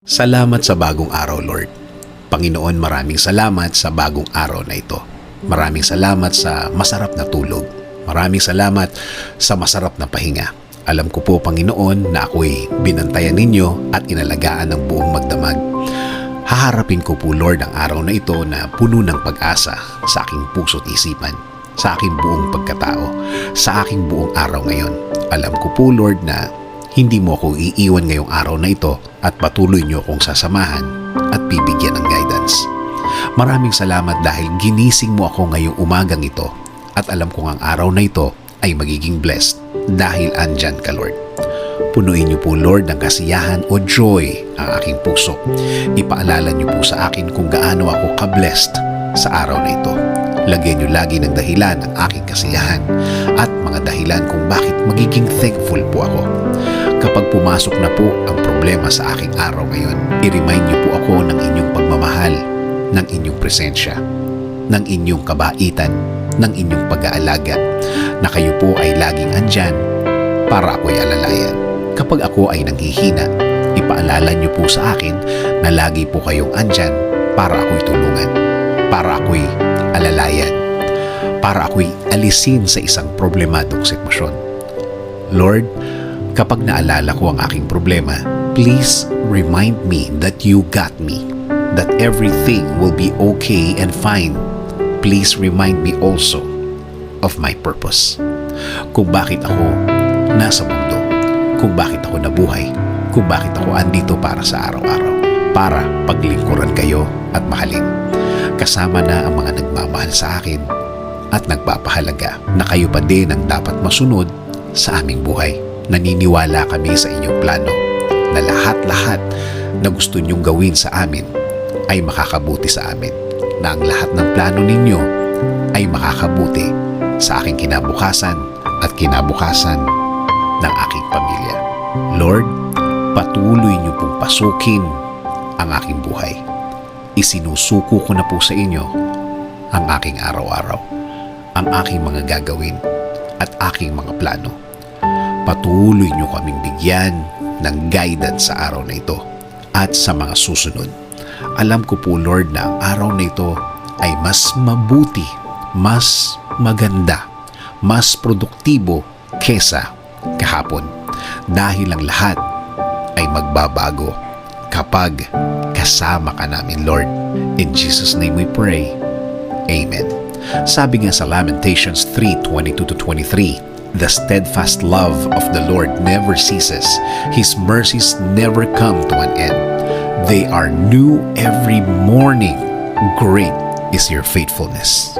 Salamat sa bagong araw, Lord. Panginoon, maraming salamat sa bagong araw na ito. Maraming salamat sa masarap na tulog. Maraming salamat sa masarap na pahinga. Alam ko po, Panginoon, na ako'y binantayan ninyo at inalagaan ng buong magdamag. Haharapin ko po, Lord, ang araw na ito na puno ng pag-asa sa aking puso't isipan, sa aking buong pagkatao, sa aking buong araw ngayon. Alam ko po, Lord, na hindi mo ako iiwan ngayong araw na ito at patuloy niyo akong sasamahan at bibigyan ng guidance. Maraming salamat dahil ginising mo ako ngayong umagang ito at alam kong ang araw na ito ay magiging blessed dahil andyan ka, Lord. Punuin niyo po, Lord, ng kasiyahan o joy ang aking puso. Ipaalala niyo po sa akin kung gaano ako ka-blessed sa araw na ito. Lagyan niyo lagi ng dahilan ang aking kasiyahan at mga dahilan kung bakit magiging thankful po ako. Kapag pumasok na po ang problema sa aking araw ngayon, i-remind niyo po ako ng inyong pagmamahal, ng inyong presensya, ng inyong kabaitan, ng inyong pag-aalaga, na kayo po ay laging andyan para ako'y alalayan. Kapag ako ay nanghihina, ipaalala niyo po sa akin na lagi po kayong andyan para ako'y tulungan, para ako'y alalayan, para ako'y alisin sa isang problemadong sitwasyon. Lord, kapag naalala ko ang aking problema, please remind me that you got me, that everything will be okay and fine. Please remind me also of my purpose. Kung bakit ako nasa mundo, kung bakit ako nabuhay, kung bakit ako andito para sa araw-araw, para paglingkuran kayo at mahalin. Kasama na ang mga nagmamahal sa akin at nagpapahalaga na kayo pa din ang dapat masunod sa aming buhay. Naniniwala kami sa inyong plano na lahat-lahat na gusto niyong gawin sa amin ay makakabuti sa amin, na ang lahat ng plano ninyo ay makakabuti sa aking kinabukasan at kinabukasan ng aking pamilya. Lord, patuloy niyo pong pasukin ang aking buhay. Isinusuko ko na po sa inyo ang aking araw-araw, ang aking mga gagawin at aking mga plano. Patuloy niyo kaming bigyan ng guidance sa araw na ito at sa mga susunod. Alam ko po, Lord, na ang araw na ito ay mas mabuti, mas maganda, mas produktibo kesa kahapon. Dahil ang lahat ay magbabago kapag kasama ka namin, Lord. In Jesus' name we pray. Amen. Sabi nga sa Lamentations 3:22-23, the steadfast love of the Lord never ceases. His mercies never come to an end. They are new every morning. Great is your faithfulness.